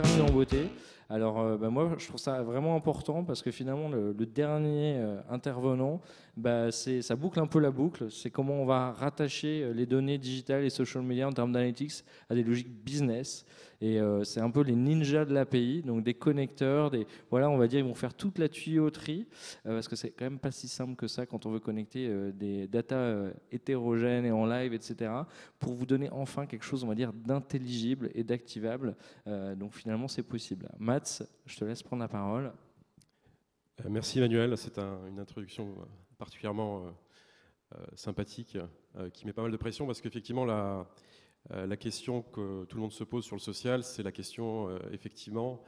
termine en beauté. Alors moi je trouve ça vraiment important parce que finalement le dernier intervenant, ça boucle un peu la boucle. C'est comment on va rattacher les données digitales et social media en termes d'analytics à des logiques business. Et c'est un peu les ninjas de l'API, donc des connecteurs, voilà, on va dire ils vont faire toute la tuyauterie parce que c'est quand même pas si simple que ça quand on veut connecter des data hétérogènes et en live, etc. pour vous donner enfin quelque chose, on va dire, d'intelligible et d'activable. Donc finalement, c'est possible. Mats, je te laisse prendre la parole. Merci Emmanuel, c'est une introduction particulièrement sympathique qui met pas mal de pression parce qu'effectivement la question que tout le monde se pose sur le social, c'est la question effectivement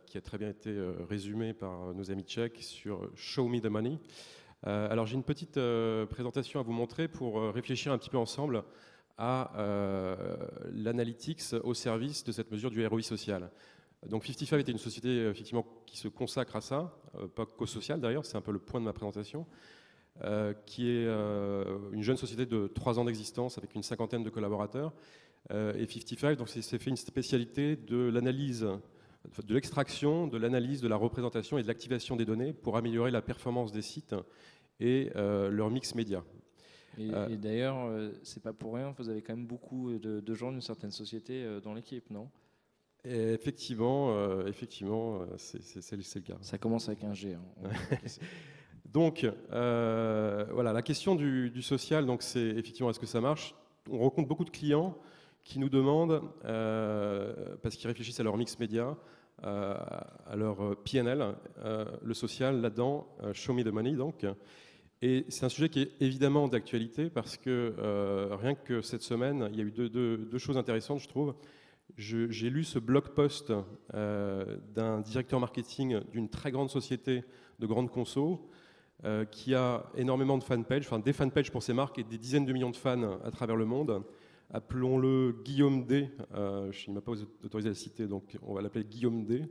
qui a très bien été résumée par nos amis tchèques sur Show me the money. Alors j'ai une petite présentation à vous montrer pour réfléchir un petit peu ensemble à l'analytics au service de cette mesure du ROI social. Donc 55 était une société effectivement qui se consacre à ça, pas qu'au social d'ailleurs, c'est un peu le point de ma présentation, qui est une jeune société de 3 ans d'existence avec une cinquantaine de collaborateurs. Et 55, donc c'est fait une spécialité de l'analyse, de l'extraction, de l'analyse, de la représentation et de l'activation des données pour améliorer la performance des sites et leur mix média. Et d'ailleurs, c'est pas pour rien, vous avez quand même beaucoup de gens d'une certaine société dans l'équipe, non ? Et effectivement, c'est le cas. Ça commence avec un G. Hein. Donc, voilà, la question du social, donc c'est effectivement est-ce que ça marche ? On rencontre beaucoup de clients qui nous demandent, parce qu'ils réfléchissent à leur mix média, à leur PNL, le social là-dedans, show me the money donc. Et c'est un sujet qui est évidemment d'actualité parce que rien que cette semaine, il y a eu deux choses intéressantes, je trouve. J'ai lu ce blog post d'un directeur marketing d'une très grande société de grande conso qui a énormément de fanpages, enfin des fanpages pour ses marques et des dizaines de millions de fans à travers le monde. Appelons-le Guillaume D. Il ne m'a pas autorisé à le citer, donc on va l'appeler Guillaume D.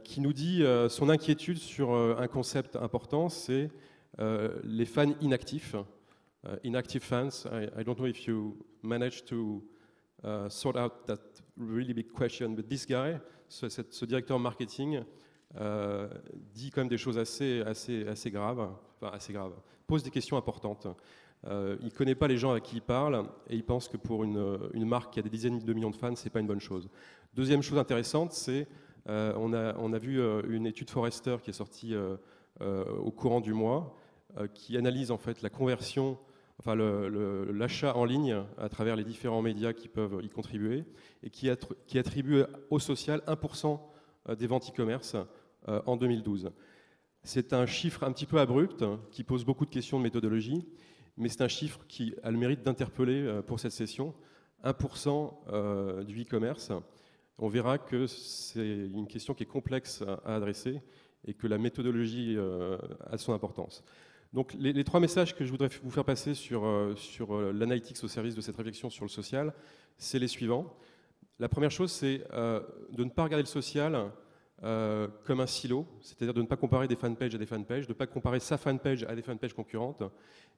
Qui nous dit son inquiétude sur un concept important, c'est les fans inactifs. Inactive fans. I don't know if you managed to sort out that really big question, but this guy, ce directeur marketing, dit quand même des choses assez graves, enfin assez graves, pose des questions importantes. Il ne connaît pas les gens à qui il parle et il pense que pour une marque qui a des dizaines de millions de fans, c'est pas une bonne chose. Deuxième chose intéressante, c'est on a vu une étude Forrester qui est sortie au courant du mois, qui analyse en fait la conversion, enfin l'achat en ligne à travers les différents médias qui peuvent y contribuer et qui attribue au social 1% des ventes e-commerce en 2012. C'est un chiffre un petit peu abrupt qui pose beaucoup de questions de méthodologie, mais c'est un chiffre qui a le mérite d'interpeller pour cette session. 1% du e-commerce, on verra que c'est une question qui est complexe à adresser et que la méthodologie a son importance. Donc les 3 messages que je voudrais vous faire passer sur l'analytics au service de cette réflexion sur le social, c'est les suivants. La première chose, c'est de ne pas regarder le social comme un silo, c'est-à-dire de ne pas comparer des fanpages à des fanpages, de ne pas comparer sa fanpage à des fanpages concurrentes,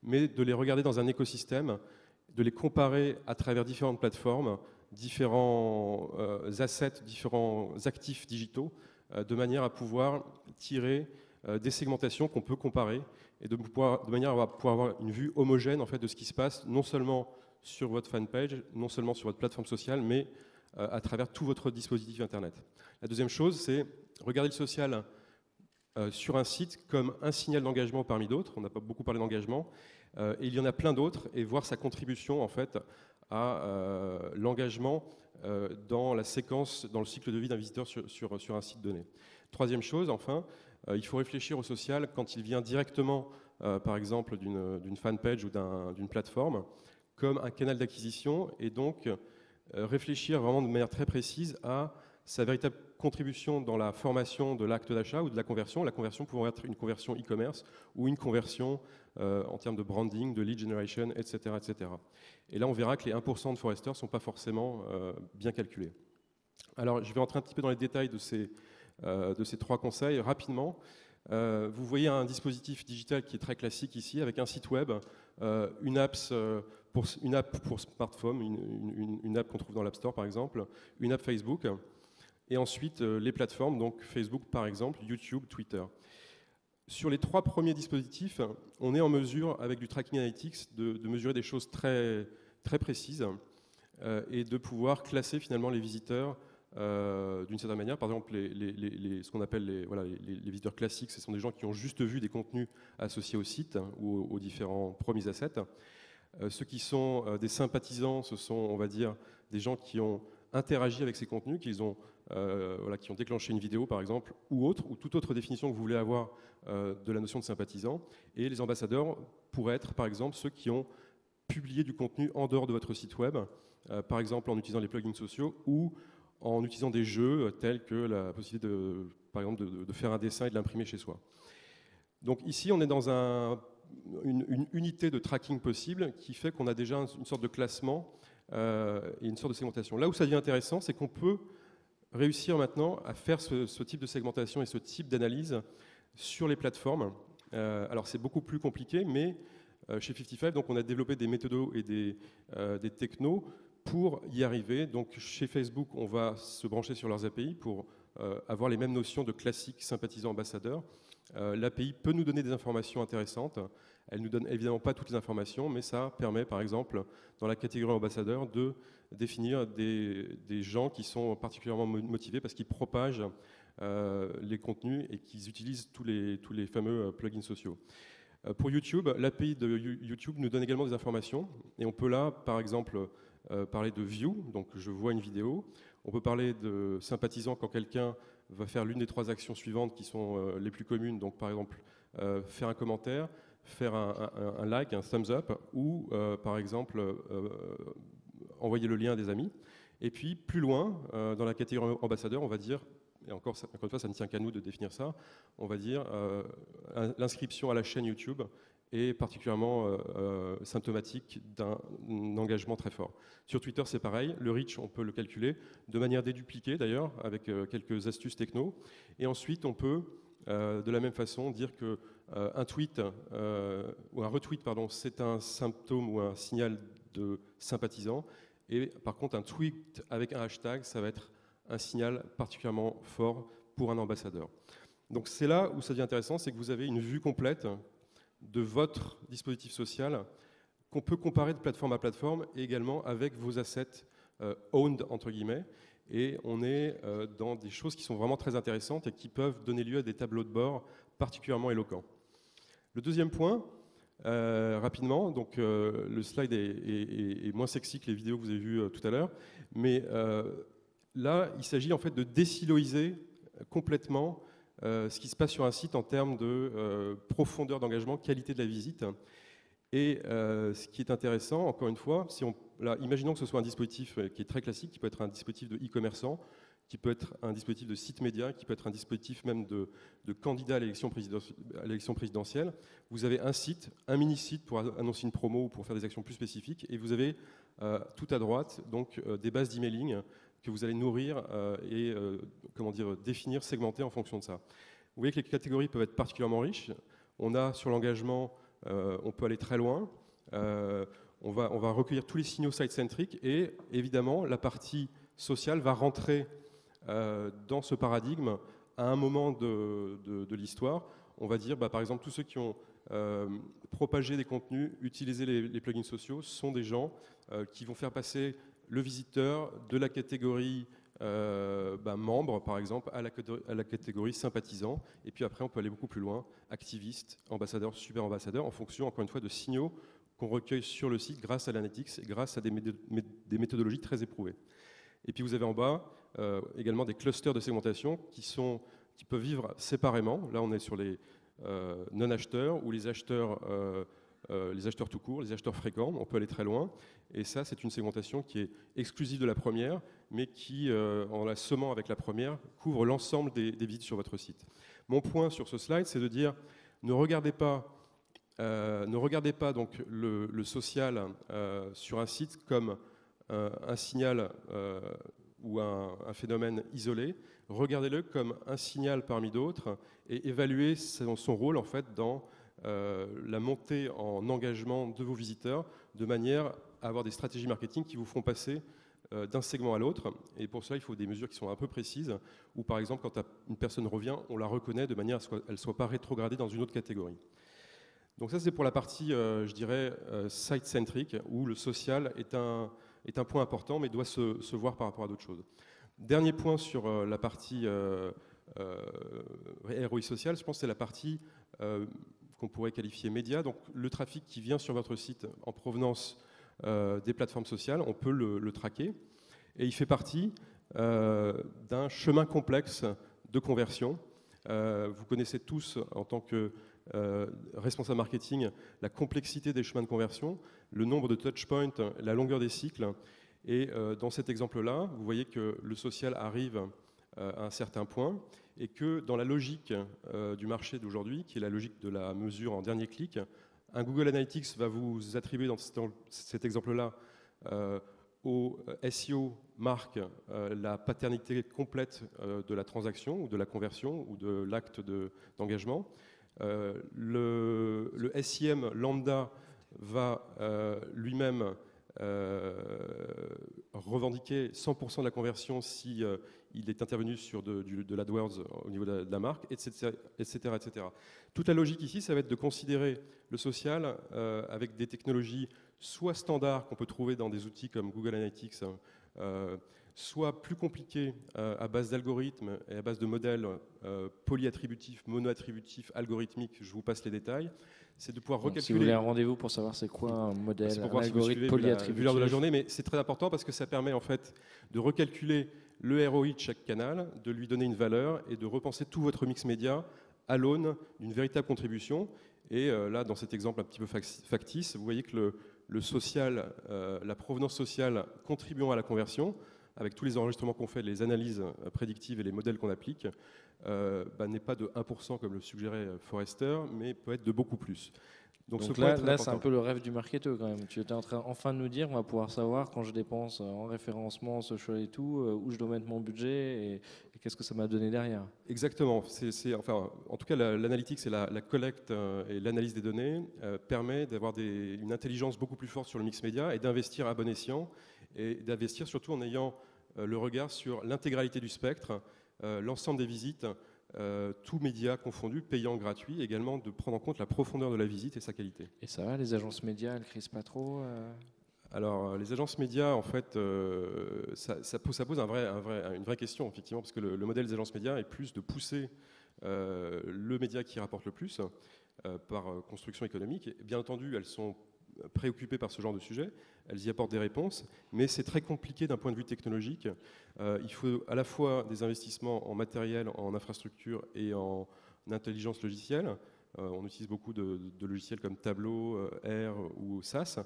mais de les regarder dans un écosystème, de les comparer à travers différentes plateformes, différents assets, différents actifs digitaux, de manière à pouvoir tirer des segmentations qu'on peut comparer et de manière à pouvoir avoir une vue homogène en fait, de ce qui se passe, non seulement sur votre fanpage, non seulement sur votre plateforme sociale, mais à travers tout votre dispositif Internet. La deuxième chose, c'est regarder le social sur un site comme un signal d'engagement parmi d'autres. On n'a pas beaucoup parlé d'engagement. Et il y en a plein d'autres, et voir sa contribution en fait, à l'engagement dans la séquence, dans le cycle de vie d'un visiteur sur un site donné. Troisième chose, enfin, il faut réfléchir au social quand il vient directement, par exemple, d'une fanpage ou d'une plateforme, comme un canal d'acquisition, et donc réfléchir vraiment de manière très précise à sa véritable contribution dans la formation de l'acte d'achat ou de la conversion pouvant être une conversion e-commerce ou une conversion en termes de branding, de lead generation, etc., etc. Et là, on verra que les 1% de Forrester ne sont pas forcément bien calculés. Alors, je vais entrer un petit peu dans les détails de ces 3 conseils rapidement. Vous voyez un dispositif digital qui est très classique ici, avec un site web, une app pour smartphone, une app qu'on trouve dans l'App Store par exemple, une app Facebook. et ensuite les plateformes, donc Facebook par exemple, YouTube, Twitter. Sur les 3 premiers dispositifs, on est en mesure, avec du tracking analytics, de mesurer des choses très, très précises et de pouvoir classer finalement les visiteurs d'une certaine manière. Par exemple, ce qu'on appelle les visiteurs classiques, ce sont des gens qui ont juste vu des contenus associés au site ou aux différents promis assets. Ceux qui sont des sympathisants, ce sont, on va dire, des gens qui ont interagi avec ces contenus, qui ont déclenché une vidéo par exemple, ou autre, ou toute autre définition que vous voulez avoir de la notion de sympathisant. Et les ambassadeurs pourraient être par exemple ceux qui ont publié du contenu en dehors de votre site web, par exemple en utilisant les plugins sociaux ou en utilisant des jeux tels que la possibilité par exemple de faire un dessin et de l'imprimer chez soi. Donc ici on est dans une unité de tracking possible qui fait qu'on a déjà une sorte de classement et une sorte de segmentation. Là où ça devient intéressant, c'est qu'on peut réussir maintenant à faire ce type de segmentation et ce type d'analyse sur les plateformes. Alors c'est beaucoup plus compliqué, mais chez 55, donc on a développé des méthodos et des technos pour y arriver. Donc chez Facebook, on va se brancher sur leurs API pour avoir les mêmes notions de classique sympathisant ambassadeur. L'API peut nous donner des informations intéressantes. Elle ne nous donne évidemment pas toutes les informations, mais ça permet par exemple dans la catégorie ambassadeur de définir des gens qui sont particulièrement motivés parce qu'ils propagent les contenus et qu'ils utilisent tous les fameux plugins sociaux. Pour YouTube, l'API de YouTube nous donne également des informations et on peut là par exemple parler de view, donc je vois une vidéo. On peut parler de sympathisant quand quelqu'un va faire l'une des 3 actions suivantes qui sont les plus communes, donc par exemple faire un commentaire, faire un like, un thumbs up, ou par exemple envoyer le lien à des amis. Et puis plus loin, dans la catégorie ambassadeur, on va dire, et encore une fois ça ne tient qu'à nous de définir ça, on va dire l'inscription à la chaîne YouTube est particulièrement symptomatique d'un engagement très fort. Sur Twitter, c'est pareil. Le reach, on peut le calculer de manière dédupliquée, d'ailleurs, avec quelques astuces techno. Et ensuite, on peut, de la même façon, dire qu'un tweet, ou un retweet, pardon, c'est un symptôme ou un signal de sympathisant. Et par contre, un tweet avec un hashtag, ça va être un signal particulièrement fort pour un ambassadeur. Donc c'est là où ça devient intéressant, c'est que vous avez une vue complète de votre dispositif social qu'on peut comparer de plateforme à plateforme et également avec vos assets owned entre guillemets. Et on est dans des choses qui sont vraiment très intéressantes et qui peuvent donner lieu à des tableaux de bord particulièrement éloquents. Le deuxième point, rapidement, donc le slide est moins sexy que les vidéos que vous avez vues tout à l'heure, mais là, il s'agit en fait de désiloiser complètement ce qui se passe sur un site en termes de profondeur d'engagement, qualité de la visite. Et ce qui est intéressant, encore une fois, imaginons que ce soit un dispositif qui est très classique, qui peut être un dispositif de e-commerçant, qui peut être un dispositif de site média, qui peut être un dispositif même de candidat à l'élection présidentielle. Vous avez un site, un mini-site pour annoncer une promo ou pour faire des actions plus spécifiques, et vous avez tout à droite donc, des bases d'emailing que vous allez nourrir et définir, segmenter en fonction de ça. Vous voyez que les catégories peuvent être particulièrement riches. On a sur l'engagement, on peut aller très loin. On va recueillir tous les signaux site-centric et évidemment la partie sociale va rentrer dans ce paradigme à un moment de l'histoire. On va dire par exemple tous ceux qui ont propagé des contenus, utilisé les plugins sociaux sont des gens qui vont faire passer le visiteur de la catégorie membre, par exemple, à la catégorie sympathisant. Et puis après, on peut aller beaucoup plus loin, activiste, ambassadeur, super ambassadeur, en fonction, encore une fois, de signaux qu'on recueille sur le site grâce à l'analytics et grâce à des méthodologies très éprouvées. Et puis vous avez en bas également des clusters de segmentation qui peuvent vivre séparément. Là, on est sur les non-acheteurs ou les acheteurs tout court, les acheteurs fréquents, on peut aller très loin. Et ça, c'est une segmentation qui est exclusive de la première, mais qui, en la sommant avec la première, couvre l'ensemble des visites sur votre site. Mon point sur ce slide, c'est de dire, ne regardez pas donc le social sur un site comme un signal ou un phénomène isolé. Regardez-le comme un signal parmi d'autres et évaluez son rôle en fait dans la montée en engagement de vos visiteurs de manière à avoir des stratégies marketing qui vous font passer d'un segment à l'autre. Et pour cela, il faut des mesures qui sont un peu précises, où par exemple, quand une personne revient, on la reconnaît de manière à ce qu'elle ne soit pas rétrogradée dans une autre catégorie. Donc ça, c'est pour la partie, je dirais, site-centric, où le social est un point important, mais doit se voir par rapport à d'autres choses. Dernier point sur la partie ROI social, je pense que c'est la partie qu'on pourrait qualifier média. Donc le trafic qui vient sur votre site en provenance des plateformes sociales, on peut le traquer. Et il fait partie d'un chemin complexe de conversion. Vous connaissez tous, en tant que responsable marketing, la complexité des chemins de conversion, le nombre de touchpoints, la longueur des cycles. Et dans cet exemple-là, vous voyez que le social arrive à un certain point et que dans la logique du marché d'aujourd'hui, qui est la logique de la mesure en dernier clic, un Google Analytics va vous attribuer dans cet exemple-là au SEO marque la paternité complète de la transaction ou de la conversion ou de l'acte d'engagement. Le SIM lambda va lui-même revendiquer 100% de la conversion si il est intervenu sur de l'AdWords au niveau de la marque, etc., etc., etc. Toute la logique ici, ça va être de considérer le social avec des technologies soit standards qu'on peut trouver dans des outils comme Google Analytics, soit plus compliquées à base d'algorithmes et à base de modèles polyattributifs, monoattributifs, algorithmiques. Je vous passe les détails. C'est de pouvoir recalculer. Si vous voulez un rendez-vous pour savoir c'est quoi un modèle, pour un voir algorithme si polyattributif. vu l'heure de la journée, mais c'est très important parce que ça permet en fait de recalculer le ROI de chaque canal, de lui donner une valeur et de repenser tout votre mix média à l'aune d'une véritable contribution. Et là, dans cet exemple un petit peu factice, vous voyez que le social, la provenance sociale contribuant à la conversion, avec tous les enregistrements qu'on fait, les analyses prédictives et les modèles qu'on applique, n'est pas de 1% comme le suggérait Forrester, mais peut être de beaucoup plus. Donc là c'est un peu le rêve du marketeur quand même. Tu étais en train enfin de nous dire, on va pouvoir savoir quand je dépense en référencement, social et tout, où je dois mettre mon budget et qu'est-ce que ça m'a donné derrière. Exactement. Enfin, en tout cas, l'analytics et la collecte et l'analyse des données permet d'avoir une intelligence beaucoup plus forte sur le mix média et d'investir à bon escient et d'investir surtout en ayant le regard sur l'intégralité du spectre, l'ensemble des visites, tous médias confondus, payants, gratuits, également de prendre en compte la profondeur de la visite et sa qualité. Et ça va, les agences médias, elles crisent pas trop Alors, les agences médias, en fait, ça pose une vraie question, effectivement, parce que le modèle des agences médias est plus de pousser le média qui rapporte le plus par construction économique. Et bien entendu, elles sont préoccupées par ce genre de sujet, elles y apportent des réponses, mais c'est très compliqué d'un point de vue technologique. Il faut à la fois des investissements en matériel, en infrastructure et en intelligence logicielle. On utilise beaucoup de logiciels comme Tableau, R ou SAS,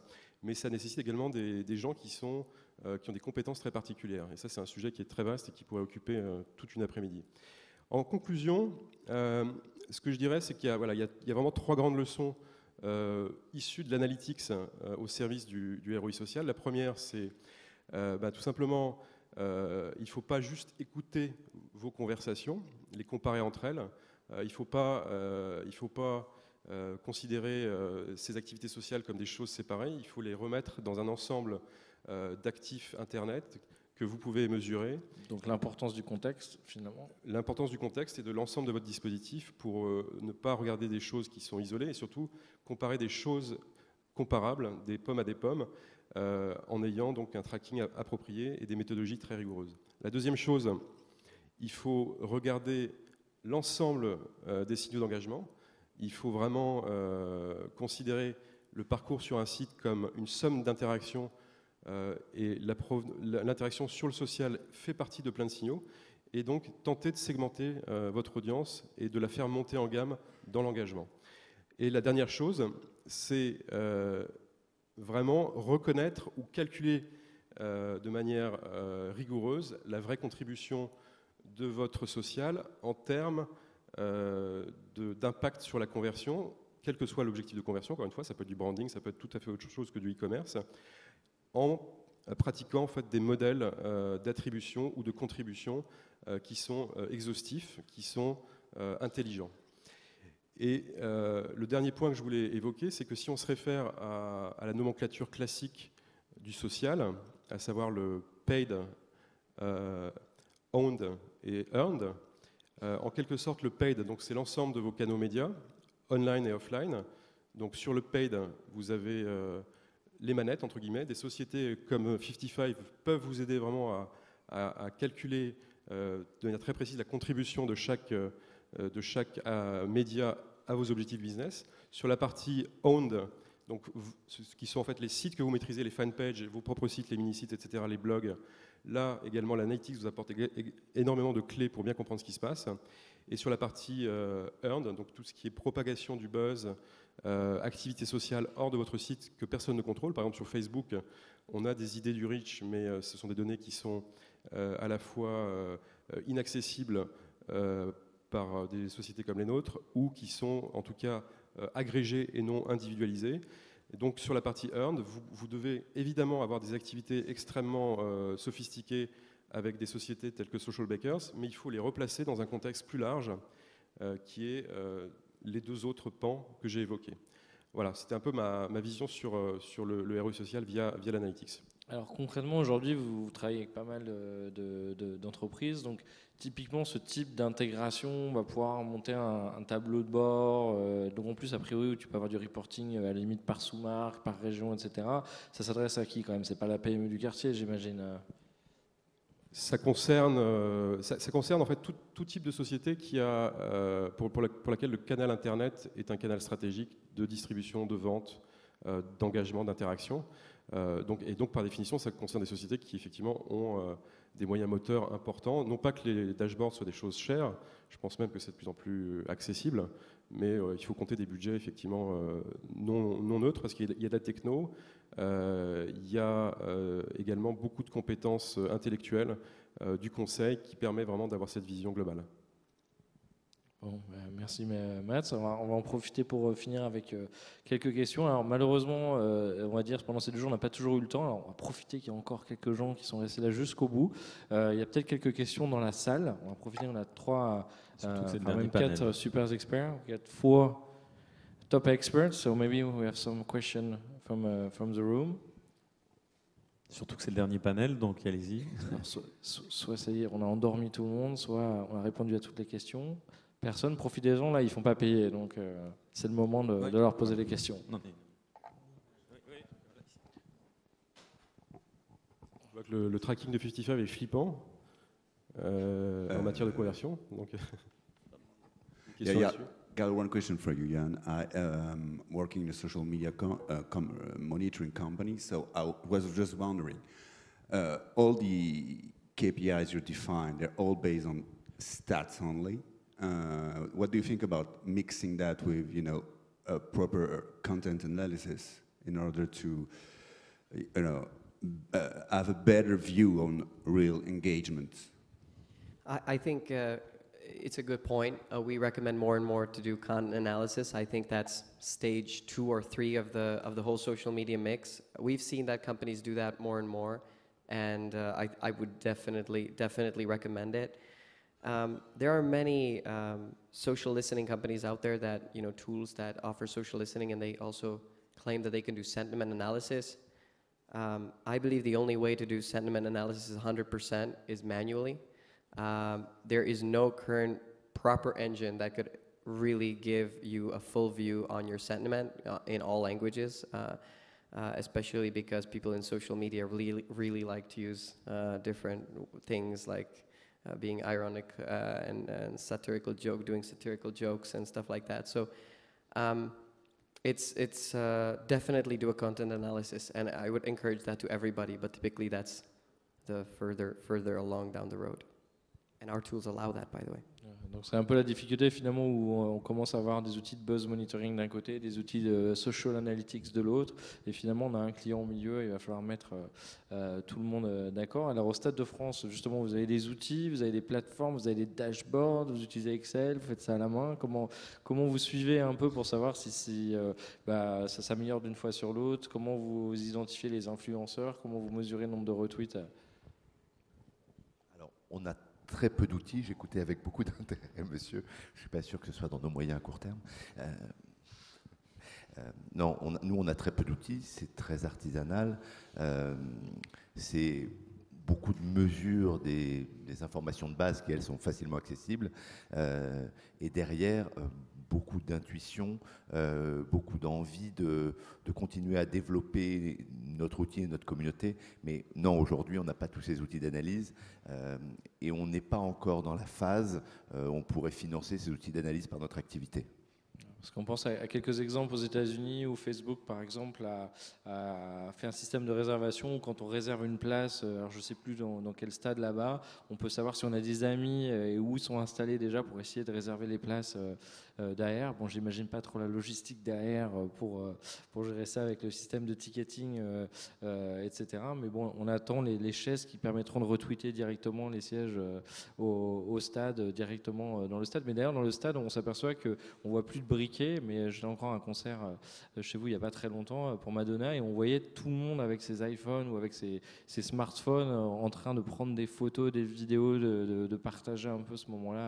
mais ça nécessite également des gens qui ont des compétences très particulières. Et ça, c'est un sujet qui est très vaste et qui pourrait occuper toute une après-midi. En conclusion, ce que je dirais, c'est qu'il y a vraiment 3 grandes leçons issues de l'analytics au service du ROI social. La première, c'est tout simplement, il ne faut pas juste écouter vos conversations, les comparer entre elles. Il ne faut pas considérer ces activités sociales comme des choses séparées. Il faut les remettre dans un ensemble d'actifs Internet que vous pouvez mesurer. Donc l'importance du contexte, finalement. L'importance du contexte et de l'ensemble de votre dispositif pour ne pas regarder des choses qui sont isolées et surtout comparer des choses comparables, des pommes à des pommes, en ayant donc un tracking approprié et des méthodologies très rigoureuses. La deuxième chose, il faut regarder l'ensemble des signaux d'engagement. Il faut vraiment considérer le parcours sur un site comme une somme d'interactions et l'interaction sur le social fait partie de plein de signaux et donc tenter de segmenter votre audience et de la faire monter en gamme dans l'engagement. Et la dernière chose, c'est vraiment reconnaître ou calculer de manière rigoureuse la vraie contribution de votre social en termes d'impact sur la conversion, quel que soit l'objectif de conversion. Encore une fois, ça peut être du branding, ça peut être tout à fait autre chose que du e-commerce, en pratiquant en fait des modèles d'attribution ou de contribution qui sont exhaustifs, qui sont intelligents. Et le dernier point que je voulais évoquer, c'est que si on se réfère à la nomenclature classique du social, à savoir le paid, owned et earned. En quelque sorte, le paid, donc c'est l'ensemble de vos canaux médias, online et offline. Donc sur le paid, vous avez les manettes, entre guillemets. Des sociétés comme 55 peuvent vous aider vraiment à calculer de manière très précise la contribution de chaque média à vos objectifs business. Sur la partie owned, donc, ce qui sont en fait les sites que vous maîtrisez, les fanpages, vos propres sites, les mini-sites, etc., les blogs. Là, également, l'analytics vous apporte énormément de clés pour bien comprendre ce qui se passe. Et sur la partie earned, donc tout ce qui est propagation du buzz, activité sociale hors de votre site que personne ne contrôle. Par exemple, sur Facebook, on a des idées du reach, mais ce sont des données qui sont à la fois inaccessibles par des sociétés comme les nôtres, ou qui sont en tout cas agrégées et non individualisées. Et donc sur la partie earned, vous devez évidemment avoir des activités extrêmement sophistiquées avec des sociétés telles que Social Bakers, mais il faut les replacer dans un contexte plus large qui est les deux autres pans que j'ai évoqués. Voilà, c'était un peu ma vision sur le ROI social via l'analytics. Alors concrètement, aujourd'hui, vous travaillez avec pas mal d'entreprises. Donc typiquement, ce type d'intégration va pouvoir monter un tableau de bord. Donc en plus, a priori, où tu peux avoir du reporting à la limite par sous-marque, par région, etc. Ça s'adresse à qui quand même? C'est pas la PME du quartier, j'imagine. Ça concerne en fait tout type de société qui a, pour laquelle le canal Internet est un canal stratégique de distribution, de vente, d'engagement, d'interaction. Et donc, par définition, ça concerne des sociétés qui, effectivement, ont des moyens moteurs importants. Non pas que les dashboards soient des choses chères, je pense même que c'est de plus en plus accessible, mais il faut compter des budgets, effectivement, non neutres, parce qu'il y a de la techno, il y a également beaucoup de compétences intellectuelles, du conseil, qui permet vraiment d'avoir cette vision globale. Bon, merci Matt. On va en profiter pour finir avec quelques questions. Alors malheureusement, on va dire pendant ces 2 jours, on n'a pas toujours eu le temps. Alors on va profiter qu'il y a encore quelques gens qui sont restés là jusqu'au bout. Il y a peut-être quelques questions dans la salle. On va profiter. On a 3, même 4 super experts. We got 4 top experts. So maybe we have some questions from the room. Surtout que c'est le dernier panel, donc allez-y. Soit ça y est, on a endormi tout le monde, soit on a répondu à toutes les questions. Personne, profitez-en, là, ils ne font pas payer, donc c'est le moment de leur poser les questions. Je vois que le tracking de 55 est flippant en matière de conversion. Donc, got one question for you, Jan. I am working in a social media monitoring company, so I was just wondering, all the KPIs you define, they're all based on stats only. What do you think about mixing that with, a proper content analysis in order to, have a better view on real engagement? I think it's a good point. We recommend more and more to do content analysis. I think that's stage 2 or 3 of the whole social media mix. We've seen that companies do that more and more, and I would definitely recommend it. There are many social listening companies out there that, tools that offer social listening, and they also claim that they can do sentiment analysis. I believe the only way to do sentiment analysis 100% is manually. There is no current proper engine that could really give you a full view on your sentiment in all languages, especially because people in social media really like to use different things like being ironic and satirical doing satirical jokes and stuff like that. So it's definitely do a content analysis, and I would encourage that to everybody, but typically that's the further along down the road. And our tools allow that, by the way. Donc c'est un peu la difficulté finalement où on commence à avoir des outils de buzz monitoring d'un côté, des outils de social analytics de l'autre, et finalement on a un client au milieu, il va falloir mettre tout le monde d'accord. Alors au Stade de France, justement, vous avez des outils, vous avez des plateformes, vous avez des dashboards, vous utilisez Excel, vous faites ça à la main. Comment vous suivez un peu pour savoir si ça s'améliore d'une fois sur l'autre? Comment vous identifiez les influenceurs? Comment vous mesurez le nombre de retweets? Alors on a très peu d'outils, j'écoutais avec beaucoup d'intérêt, monsieur. Je ne suis pas sûr que ce soit dans nos moyens à court terme. Non, nous, on a très peu d'outils, c'est très artisanal. C'est beaucoup de mesures, des informations de base qui, elles, sont facilement accessibles. Et derrière, beaucoup d'intuition, beaucoup d'envie de continuer à développer notre outil et notre communauté. Mais non, aujourd'hui, on n'a pas tous ces outils d'analyse et on n'est pas encore dans la phase où on pourrait financer ces outils d'analyse par notre activité. Parce qu'on pense à quelques exemples aux États-Unis où Facebook, par exemple, a fait un système de réservation où quand on réserve une place, alors je ne sais plus dans quel stade là-bas, on peut savoir si on a des amis et où ils sont installés déjà pour essayer de réserver les places derrière. Bon, j'imagine pas trop la logistique derrière pour gérer ça avec le système de ticketing, etc. Mais bon, on attend les chaises qui permettront de retweeter directement les sièges au stade, directement dans le stade. Mais d'ailleurs, dans le stade, on s'aperçoit qu'on ne voit plus de briquets, mais j'étais encore à un concert chez vous il n'y a pas très longtemps pour Madonna et on voyait tout le monde avec ses iPhones ou avec ses smartphones en train de prendre des photos, des vidéos, de partager un peu ce moment-là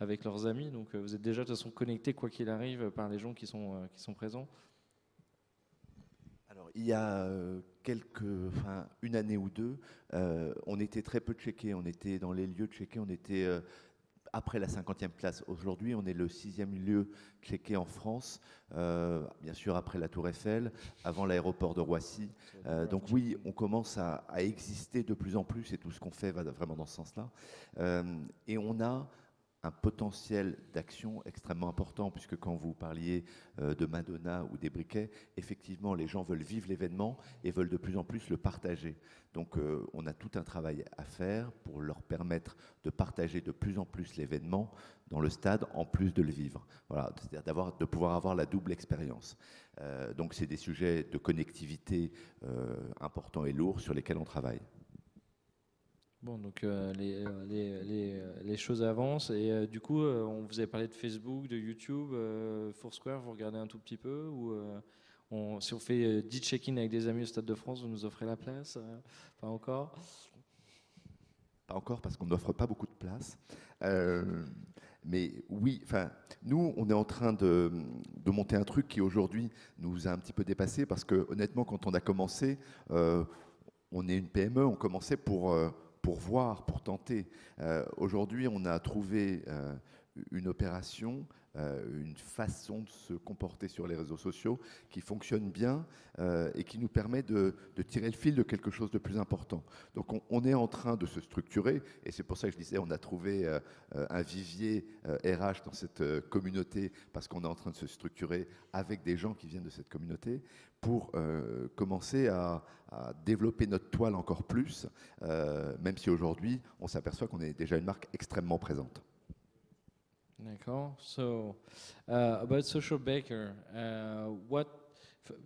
avec leurs amis. Donc vous êtes déjà de toute façon connectés quoi qu'il arrive par les gens qui sont présents. Alors, il y a une année ou deux, on était très peu checkés. On était dans les lieux checkés, on était après la 50e place. Aujourd'hui, on est le 6e lieu checké en France, bien sûr après la Tour Eiffel, avant l'aéroport de Roissy. Donc oui, on commence à exister de plus en plus et tout ce qu'on fait va vraiment dans ce sens-là. Et on a un potentiel d'action extrêmement important, puisque quand vous parliez de Madonna ou des briquets, effectivement, les gens veulent vivre l'événement et veulent de plus en plus le partager. Donc, on a tout un travail à faire pour leur permettre de partager de plus en plus l'événement dans le stade, en plus de le vivre. Voilà, c'est-à-dire de pouvoir avoir la double expérience. Donc, c'est des sujets de connectivité importants et lourds sur lesquels on travaille. Bon, donc les choses avancent et du coup, on vous avait parlé de Facebook, de YouTube, Foursquare, vous regardez un tout petit peu ou si on fait 10 check-in avec des amis au Stade de France, vous nous offrez la place Pas encore. Pas encore parce qu'on n'offre pas beaucoup de place. Mais oui, nous, on est en train de monter un truc qui aujourd'hui nous a un petit peu dépassé parce que honnêtement, quand on a commencé, on est une PME, on commençait pour voir, pour tenter. Aujourd'hui, on a trouvé une opération, une façon de se comporter sur les réseaux sociaux qui fonctionne bien et qui nous permet de tirer le fil de quelque chose de plus important. Donc on est en train de se structurer et c'est pour ça que je disais on a trouvé un vivier RH dans cette communauté parce qu'on est en train de se structurer avec des gens qui viennent de cette communauté pour commencer à développer notre toile encore plus, même si aujourd'hui on s'aperçoit qu'on est déjà une marque extrêmement présente. D'accord. So, about Social Baker,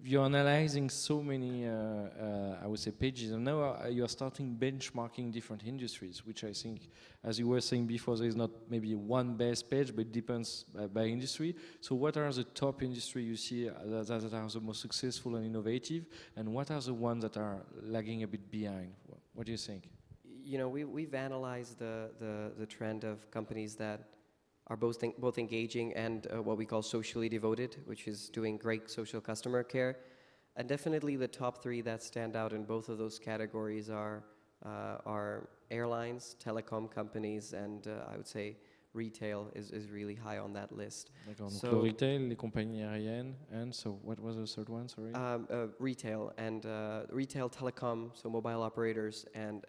you're analyzing so many, I would say, pages, and now you are starting benchmarking different industries, which I think, as you were saying before, there is not maybe one best page, but it depends by industry. So, what are the top industries you see that are the most successful and innovative, and what are the ones that are lagging a bit behind? What do you think? You know, we've analyzed the trend of companies that are both engaging and what we call socially devoted, which is doing great social customer care. And definitely the top three that stand out in both of those categories are airlines, telecom companies, and I would say retail is really high on that list. D'accord, donc le retail, les compagnies aériennes, and so what was the third one, sorry? Retail and retail, telecom, so mobile operators and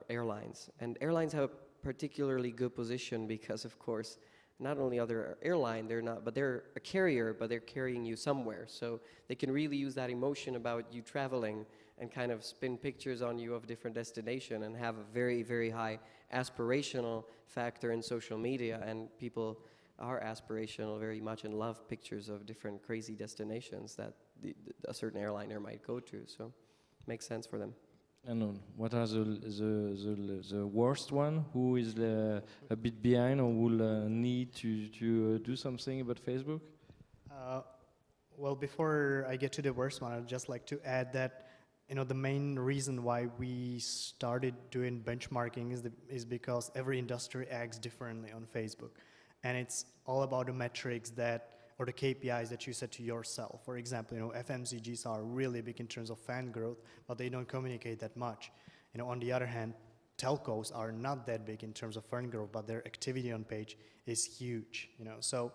airlines. And airlines have particularly good position because, of course, not only are they an airline, but they're a carrier, but they're carrying you somewhere. So they can really use that emotion about you traveling and kind of spin pictures on you of different destinations and have a very, very high aspirational factor in social media. And people are aspirational very much and love pictures of different crazy destinations that a certain airliner might go to. So it makes sense for them. And what are the worst one? Who is a bit behind or will need to do something about Facebook? Well, before I get to the worst one, I'd just like to add that the main reason why we started doing benchmarking is because every industry acts differently on Facebook, and it's all about the metrics that or the KPIs that you set to yourself. For example, FMCGs are really big in terms of fan growth, but they don't communicate that much. On the other hand, telcos are not that big in terms of fan growth, but their activity on page is huge. So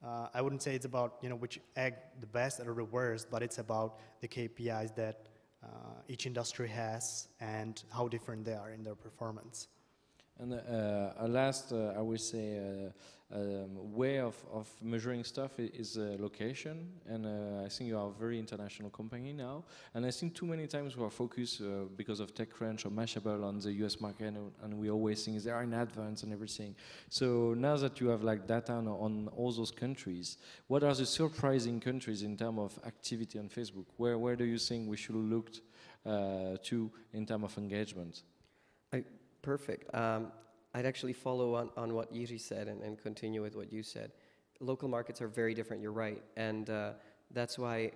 I wouldn't say it's about which egg the best or the worst, but it's about the KPIs that each industry has and how different they are in their performance. And a last, I would say, way of measuring stuff is location. And I think you are a very international company now. And I think too many times we are focused because of TechCrunch or Mashable on the US market, and we always think they are in advance and everything. So now that you have like data on all those countries, what are the surprising countries in terms of activity on Facebook? Where do you think we should look to in terms of engagement? Perfect. I'd actually follow on what Jiří said and continue with what you said. Local markets are very different, you're right. And that's why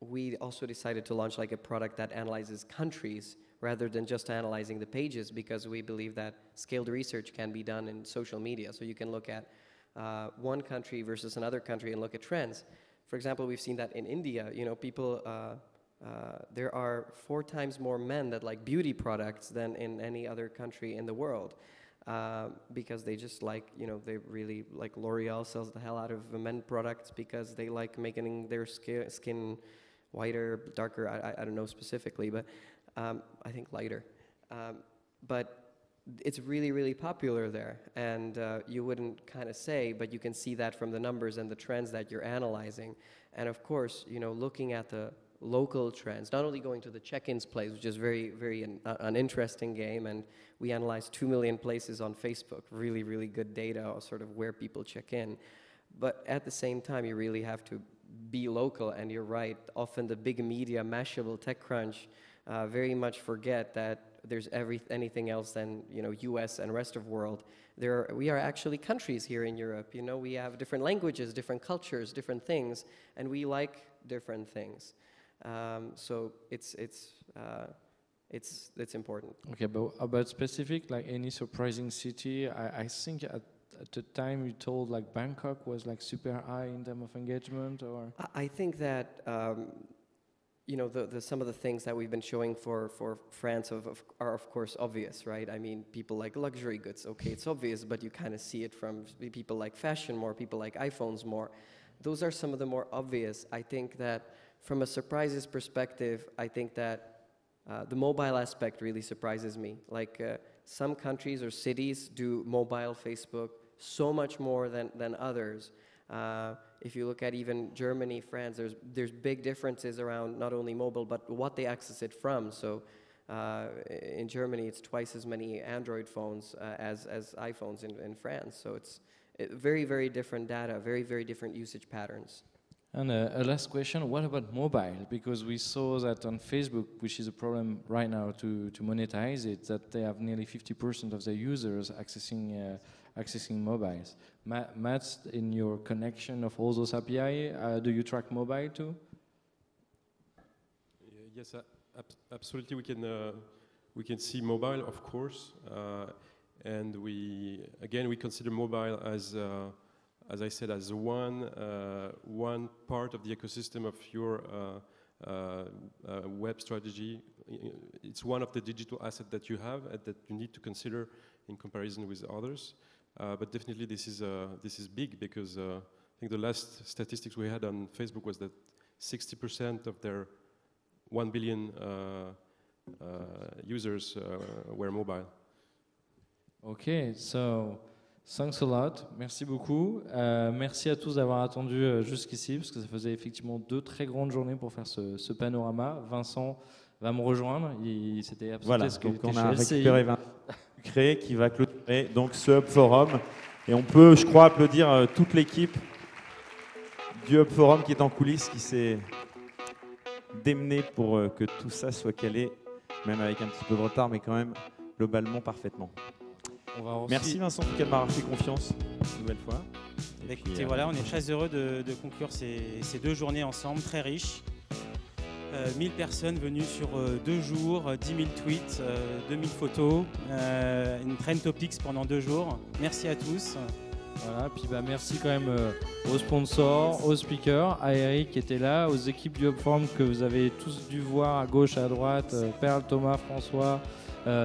we also decided to launch like a product that analyzes countries rather than just analyzing the pages, because we believe that scaled research can be done in social media. So you can look at one country versus another country and look at trends. For example, we've seen that in India, people... there are 4 times more men that like beauty products than in any other country in the world, because they just like, they really like L'Oreal sells the hell out of men products because they like making their skin whiter, darker, I don't know specifically, but I think lighter. But it's really, really popular there, and you wouldn't kind of say, but you can see that from the numbers and the trends that you're analyzing. And of course, looking at the local trends, not only going to the check-ins place, which is very, very an interesting game, and we analyze 2 million places on Facebook, really, really good data, sort of where people check in. But at the same time, you really have to be local, and you're right, often the big media, Mashable, TechCrunch, very much forget that there's anything else than US and rest of world. We are actually countries here in Europe. We have different languages, different cultures, different things, and we like different things. So it's important. Okay, but about specific, like any surprising city, I think at the time you told like Bangkok was like super high in terms of engagement, or? I think that some of the things that we've been showing for France are of course obvious, right? I mean, people like luxury goods. Okay, it's obvious, but you kind of see it from people like fashion more, people like iPhones more. Those are some of the more obvious. I think that from a surprises perspective, I think that the mobile aspect really surprises me. Like some countries or cities do mobile Facebook so much more than others. If you look at even Germany, France, there's big differences around not only mobile, but what they access it from. So in Germany, it's twice as many Android phones as iPhones in France. So it's very, very different data, very, very different usage patterns. And a last question, what about mobile? Because we saw that on Facebook, which is a problem right now to monetize it, that they have nearly 50% of their users accessing mobiles. Matt, in your connection of all those API, do you track mobile too? Yes, absolutely. We can see mobile, of course, and we consider mobile as I said, as one part of the ecosystem of your web strategy. It's one of the digital assets that you have and that you need to consider in comparison with others. But definitely this is big, because I think the last statistics we had on Facebook was that 60% of their 1 billion users were mobile. Okay, so thanks a lot, merci beaucoup. Merci à tous d'avoir attendu jusqu'ici, parce que ça faisait effectivement 2 très grandes journées pour faire ce panorama. Vincent va me rejoindre, c'était absolument voilà, ce que donc on a chez récupéré Vincent Créé qui va clôturer donc ce Hub Forum. Et on peut, je crois, applaudir toute l'équipe du Hub Forum qui est en coulisses, qui s'est démenée pour que tout ça soit calé, même avec un petit peu de retard, mais quand même globalement parfaitement. Merci Vincent en tout cas de m'avoir fait confiance une nouvelle fois. Écoutez, voilà, on est très heureux de conclure ces 2 journées ensemble, très riches. 1000 personnes venues sur 2 jours, 10 000 tweets, 2000 photos, une trend topics pendant 2 jours. Merci à tous. Voilà, puis merci quand même aux sponsors, aux speakers, à Eric qui était là, aux équipes du Hub Forum que vous avez tous dû voir à gauche, à droite, Perle, Thomas, François,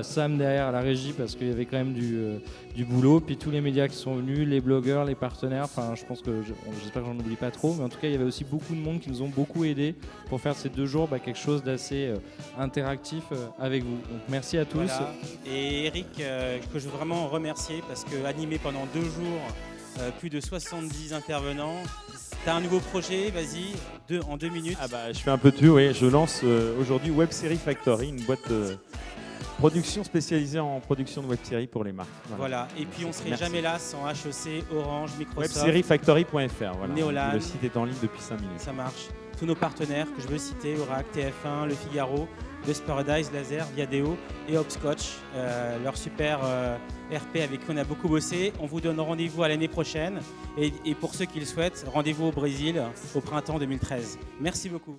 Sam derrière la régie parce qu'il y avait quand même du boulot, puis tous les médias qui sont venus, les blogueurs, les partenaires, enfin je pense que j'espère que j'en oublie pas trop, mais en tout cas il y avait aussi beaucoup de monde qui nous ont beaucoup aidés pour faire ces 2 jours quelque chose d'assez interactif avec vous. Donc merci à tous. Voilà. Et Eric, que je veux vraiment remercier parce que animé pendant 2 jours, plus de 70 intervenants. Tu as un nouveau projet, vas-y, en 2 minutes. Je fais un peu de pub, oui. Je lance aujourd'hui Web Series Factory, une boîte de production spécialisée en production de web séries pour les marques. Voilà. Et puis on ne serait jamais là sans HEC, Orange, Microsoft. Webseriefactory.fr. Voilà. Neolan. Le site est en ligne depuis 5 minutes. Ça marche. Tous nos partenaires que je veux citer, Oracle, TF1, Le Figaro, The Paradise, Laser, Viadeo et Hopscotch, leur super RP avec qui on a beaucoup bossé. On vous donne rendez-vous à l'année prochaine et pour ceux qui le souhaitent, rendez-vous au Brésil au printemps 2013. Merci beaucoup.